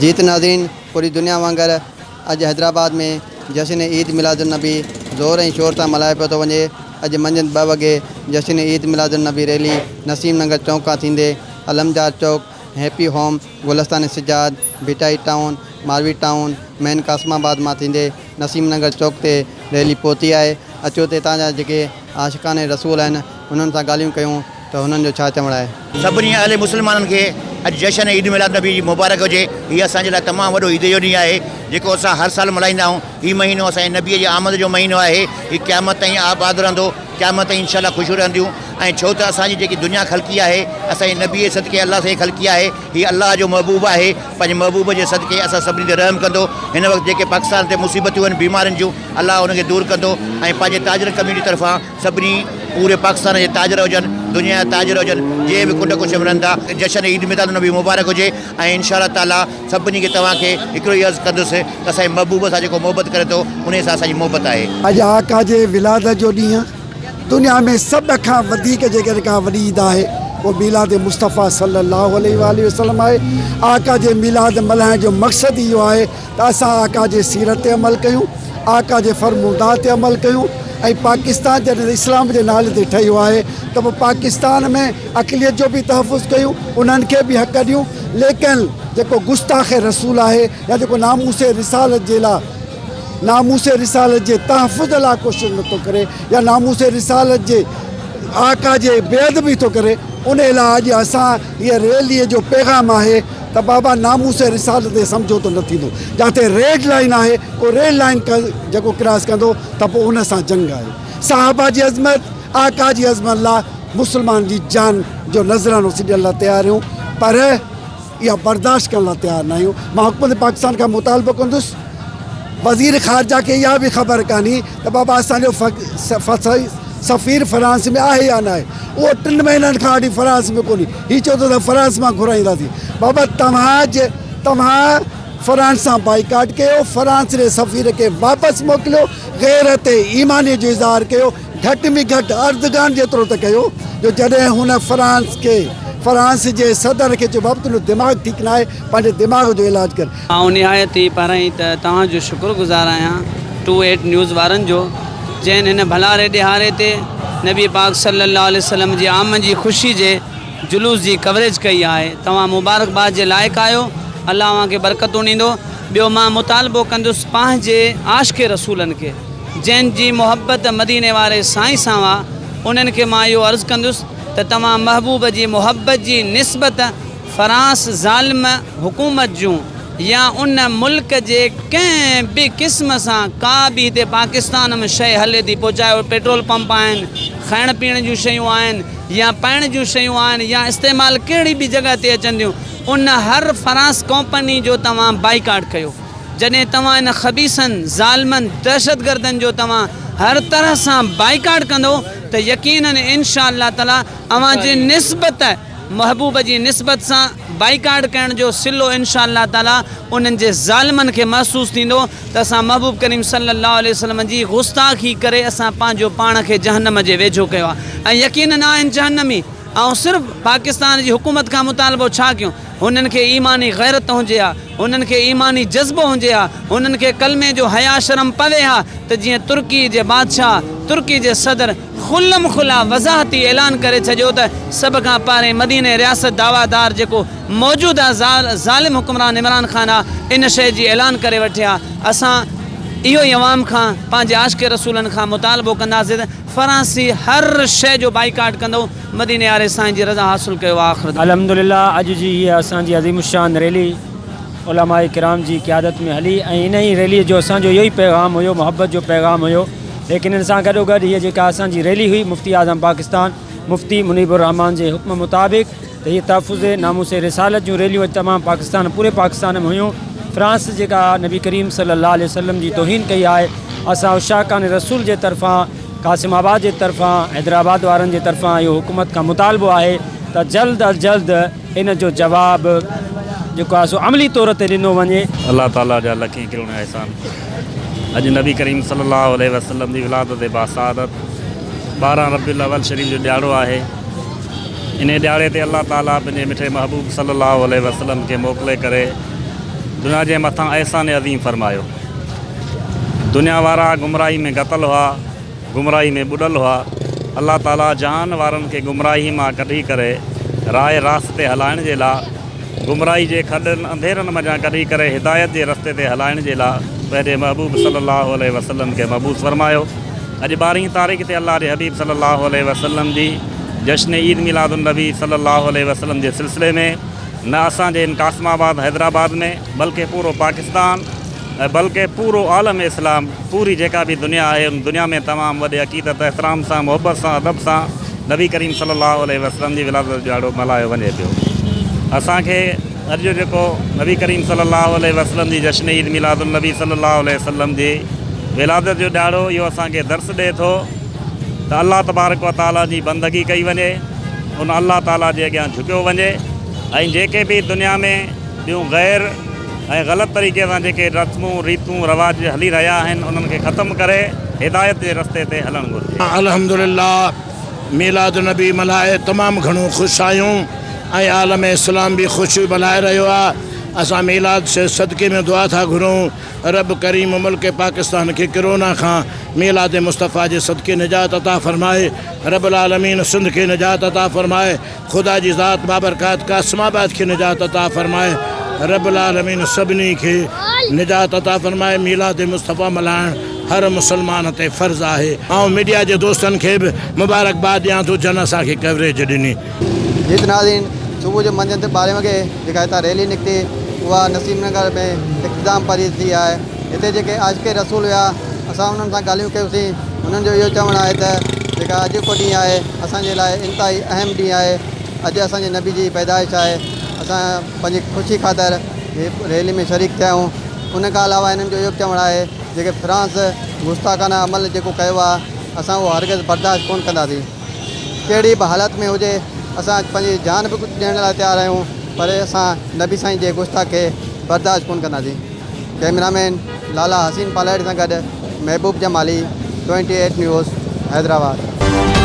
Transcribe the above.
जीत नाज़रीन, पूरी दुनिया वांगर अॼु हैदराबाद में जश्न ईद मिलादुन्नबी ज़ोर ऐं शोर सां मल्हायो पियो थो वञे। अॼु मंझंदि 2 वॻे जश्न ईद मिलादुन्नबी रैली नसीम नगर चौक खां थींदे Alamdar Chowk, happy home, Gulistan Sajjad, Bhitai town, Marvi town, main Qasimabad मां थींदे नसीम नगर चौक ते रैली पहुती आहे। अचो ते तव्हांजा जेके आशिक़ाने रसूल आहिनि उन्हनि सां ॻाल्हियूं कयूं त हुननि जो छा चवणु आहे। सभिनी अहले मुस्लमाननि खे अॼु जश्न ईद मिलाद नबी जी मुबारक हुजे। हीअ असांजे लाइ तमामु वॾो ईद जो ॾींहुं आहे जेको असां हर साल मल्हाईंदा आहियूं। हीउ महीनो असांजे नबीअ जी आमद जो महीनो आहे। हीउ क़यामत ताईं आबाद रहंदो, क़यामत ताईं इंशाअल्लाह ख़ुशियूं रहंदियूं। ऐं छो त असांजी जेकी दुनिया ख़लक़ी आहे असांजे नबीअ जे सदके अल्लाह सां ख़लक़ी आहे। हीअ अल्लाह जो महबूब आहे। पंहिंजे महबूब जे सदके असां सभिनी ते रहम कंदो। हिन वक़्तु जेके पाकिस्तान ते मुसीबतूं आहिनि बीमारियुनि जूं अल्लाह उनखे दूरि कंदो। ऐं पंहिंजे ताजर कम्यूनिटी तरफ़ां सभिनी पूरे पाकिस्तान जे ताजर हुजनि, दुनिया जा ताजर हुजनि, जे बि कुंड कुछ रहनि था, जश्न ईद मिलाद नबी मुबारक हुजे। ऐं इंशाअल्लाह ताला सभिनी खे तव्हांखे हिकिड़ो ई अर्ज़ु कंदुसि त असांजे महबूब सां जेको मोहबत करे थो उन सां असांजी मोहबत आहे। अॼु आका जे विलादत जो ॾींहुं दुनिया में सभ खां वधीक जेकॾहिं का वॾी ईद आहे वो मिलाद मुस्तफ़ा सल्लल्लाहु अलैहि वसल्लम आहे। आका जे मिलाद मल्हाइण जो मक़सदु इहो आहे त असां आका जे सीरत ते अमल कयूं, आका जे फरमूदा ते अमल कयूं। ऐं पाकिस्तान जॾहिं इस्लाम जे नाले ते ठहियो आहे त पोइ पाकिस्तान में अक़लियत जो बि तहफ़ुज़ कयूं, उन्हनि खे बि हक़ ॾियूं। लेकिन जेको गुस्ताख़ रसूल आहे या जेको नामूस रिसालत जे लाइ, नामूस रिसालत जे तहफ़ुज़ लाइ कोशिशि नथो करे या नामूस रिसालत जे आका जे बेअदबी थो करे, उन लाइ अॼु असां हीअ रैलीअ जो पैगाम आहे त बाबा नामूस रिसालत ते समझोतो न थींदो। जिते रेड लाइन आहे को रेड लाइन जेको क्रॉस कंदो त पोइ उन सां जंग आहे। साहबा जी अज़मत, आका जी अज़मत लाइ मुस्लमान जी जान जो नज़रानो छॾण लाइ तयारु आहियूं, पर इहा बर्दाश्त करण लाइ तयारु न आहियूं। मां हुकूमत पाकिस्तान खां मुतालबो कंदुसि, वज़ीर ख़ारजा खे इहा बि ख़बर कान्हे त बाबा असांजो सफ़ीर फ्रांस में आहे या न आहे। उहो 3 महीननि खां वठी फ्रांस में कोन्हे। हीअ चओ त फ्रांस मां घुराईंदासीं। बाबा तव्हां फ्रांस सां बाइकाट कयो, फ्रांस जे सफ़ीर खे वापसि मोकिलियो, ग़ैरत ईमानी जो इज़हार कयो, घटि में घटि अर्दगान जेतिरो त कयो जो जॾहिं हुन फ्रांस जे सदर खे चयो बाबा तुंहिंजो दिमाग़ ठीकु न आहे, पंहिंजे दिमाग़ जो इलाजु कर। आउं निहायत ई पारां त तव्हांजो शुक्रगुज़ार आहियां 28 न्यूज़ वारनि जो, जंहिं हिन भलारे ॾिहारे ते नबी पाक सल्लल्लाहु अलैहि वसल्लम जी आमद जी ख़ुशी जे जुलूस जी कवरेज कई आहे। तव्हां मुबारकबाद जे लाइक़ु आहियो, अल्लाह तव्हांखे बरकतूं ॾींदो। ॿियो मां मुतालबो कंदुसि पंहिंजे आशिक़ रसूलनि खे जंहिंजी मोहबत मदीने वारे साईं सां आहे, उन्हनि खे मां इहो अर्ज़ु कंदुसि त तव्हां महबूब जी मोहबत जी निस्बत फ्रांस ज़ालिम हुकूमत जूं या उन मुल्क जे कंहिं बि क़िस्म सां का बि हिते पाकिस्तान में शइ हले थी, पोइ चाहे पेट्रोल पंप आहिनि, खाइण पीअण जूं शयूं आहिनि या पाइण जूं शयूं आहिनि या इस्तेमालु कहिड़ी बि जॻह ते अचनि थियूं, उन हर फ्रांस कंपनी जो तव्हां बाइकाट कयो। जॾहिं तव्हां इन ख़बीसनि ज़ालिमनि दहशतगर्दनि जो तव्हां हर तरह सां बाइकाट कंदो त यकीनन इंशाअल्लाह ताला अव्हांजी निस्बत महबूब जी निस्बत सां बाइकाट करण जो सिलो इंशाअल्लाह ताला उन्हनि जे ज़ालिमनि खे महसूसु थींदो त असां महबूब करीम सल्लल्लाहु अलैहि वसल्लम जी गुस्ताखी करे असां पंहिंजो पाण खे जहन्नम जे वेझो कयो आहे। ऐं यकीनन आहिनि जहन्नमी। ऐं सिर्फ़ु पाकिस्तान जी हुकूमत खां मुतालबो छा कयूं, हुननि खे ईमानी गैरत हुजे हा, हुननि खे ईमानी जज़्बो हुजे हा, हुननि खे कलमे जो हया शर्म पवे हा त जीअं तुर्की जे बादशाह, तुर्की जे सदर खुल्लम खुला वज़ाहती ऐलान करे छॾियो त सभ खां पहिरें मदीने रियासत दावादार जेको मौजूदा ज़ालिम हुकुमरान इमरान ख़ान आहे, इन शइ जी ऐलान करे वठे हा। असां इहो ई अवाम खां पंहिंजे आशिक़ रसूलनि खां मुतालबो कंदासीं त फ्रांसी हर शइ जो बाइकाट कंदो, मदीने वारे साईं जी रज़ा हासिलु कयो। आख़िर अल्हम्दुलिल्लाह अॼु जी हीअ असांजी अज़ीमुशान रैली उलमाए किराम जी क़यादत में हली ऐं इन ई रैलीअ जो असांजो इहो ई पैगाम हुयो, मोहब्बत जो पैगाम हुयो। लेकिन इन सां गॾोगॾु हीअ जेका असांजी रैली हुई मुफ्ती आज़म पाकिस्तान मुफ्ती मुनीबुर रहमान जे हुक्म मुताबिक़ त हीअ तहफ़ुज़ नामूस रिसालत जूं रैलियूं तमामु पाकिस्तान पूरे पाकिस्तान में हुयूं। फ्रांस जेका नबी करीम सल्लल्लाहु अलैहि वसल्लम जी तौहीन कई आहे, असां उशाकान रसूल जे तरफ़ां, कासिमाबाद जे तरफ़ां, हैदराबाद वारनि जे तरफ़ां इहो हुकूमत खां मुतालबो आहे त जल्द अज़ जल्द इन जो जवाबु जेको आहे सो अमली तौर ते ॾिनो वञे। अल्लाह ताला जा लखी किरण एहसान। अॼु नबी करीम सल्लल्लाहु अलैहि वसल्लम जी विलादत बासादत 12 रबीउल अव्वल शरीफ़ जो ॾियारो आहे। इन ॾियारे ते अल्लाह ताला पंहिंजे मिठे महबूब सल्लल्लाहु अलैहि वसल्लम खे मोकिले करे दुनिया जे मथां एहसान अज़ीम फरमायो। दुनिया वारा गुमराही में गतल हुआ, गुमराही में ॿुॾल हुआ। अल्लाह ताला जहान वारनि खे गुमराही मां कढी करे राह रास्ते हलाइण जे लाइ, गुमराही जे खॾनि अंधेरनि मञा कढी करे हिदायत जे रस्ते ते हलाइण जे लाइ पंहिंजे महबूब सल्लल्लाहु अलैहि वसल्लम खे मबूस फरमायो। अॼु 12 तारीख़ ते अल्लाह जे हबीब सल्लल्लाहु अलैहि वसल्लम जी जश्न ईद मिलादुन नबी सल्लल्लाहु अलैहि वसल्लम जे सिलसिले में न असांजे इन कासमाबाद हैदराबाद में बल्कि पूरो पाकिस्तान बल्कि पूरो आलम इस्लाम, पूरी जेका भी दुनिया है उन दुनिया में तमामु वॾे अक़ीदत एहतराम सां मुहबत सां अदब सां नबी करीम सल्लल्लाहु अलैहि वसल्लम जी विलादत जो ॾाढो मल्हायो वञे पियो। असांखे अॼु जो जेको नबी करीम सल्लल्लाहु अलैहि वसल्लम जी जश्न ईद मिलादुन नबी सल्लल्लाहु अलैहि वसल्लम जी विलादत जो ॾाढो इहो असांखे दर्स ॾिए थो त अल्लाह तबारक व ताला जी बंदगी कई वञे, उन अल्लाह ताला जे अॻियां झुकियो वञे ऐं जेके भी दुनिया में ॿियूं गैर ऐं ग़लति तरीक़े सां जेके रस्मूं रीतूं रवाज हली रहिया आहिनि उन्हनि खे ख़तमु करे हिदायत जे रस्ते ते हलणु घुरिजे। अल्हम्दुलिल्लाह मिलाद नबी मल्हाए तमामु घणो ख़ुशि आहियूं ऐं आलम इस्लाम बि ख़ुशी मल्हाए रहियो आहे। असां मिलाद से सदक़े में दुआ था घुरूं, रब करीम मुल्क पाकिस्तान के कोरोना खां मिलाद मुस्तफ़ा जे सदक़े निजात अता फ़रमाए, रब्बुल आलमीन सिंध के निजात अता फ़रमाए, खुदा जी ज़ात बाबरकात कासमाबाद के निजात अता फ़रमाए, रब्बुल आलमीन सभिनी खे निजात अता फ़रमाए। मिलाद मुस्तफ़ा मल्हाइण हर मुसलमान ते फ़र्ज़ु आहे। ऐं मीडिया जे दोस्तनि खे बि मुबारकबाद ॾियां थो जन असांखे कवरेज ॾिनी। जीत नाज़रीन, सुबुह जो मंझंदि 12 वॻे जेका हितां रैली निकिती उहा नसीम नगर में इख़्तिताम परीद थी आहे। हिते जेके आशिक़े रसूल हुआ असां उन्हनि सां ॻाल्हियूं कयोसीं। उन्हनि जो इहो चवणु आहे त जेका अॼु को ॾींहुं आहे असांजे लाइ इंतिहाई अहम ॾींहुं आहे। अॼु असांजे नबी जी पैदाइश आहे। असां पंहिंजी ख़ुशी ख़ातिर रैली में शरीक थिया आहियूं। उन खां अलावा हिननि जो इहो चवणु आहे जेके फ्रांस गुस्ताखाना अमल जेको कयो आहे असां उहो हरगिज़ बर्दाश्त कोन कंदासीं। कहिड़ी बि हालत में हुजे असां पंहिंजी जान बि ॾियण लाइ तयारु आहियूं, पर असां नबी साईं जे गुस्ताख खे बर्दाश्त कोन कंदासीं। कैमरामैन लाला हसीन पालाइट सां गॾु महबूब जमाली, 28 न्यूज़, हैदराबाद।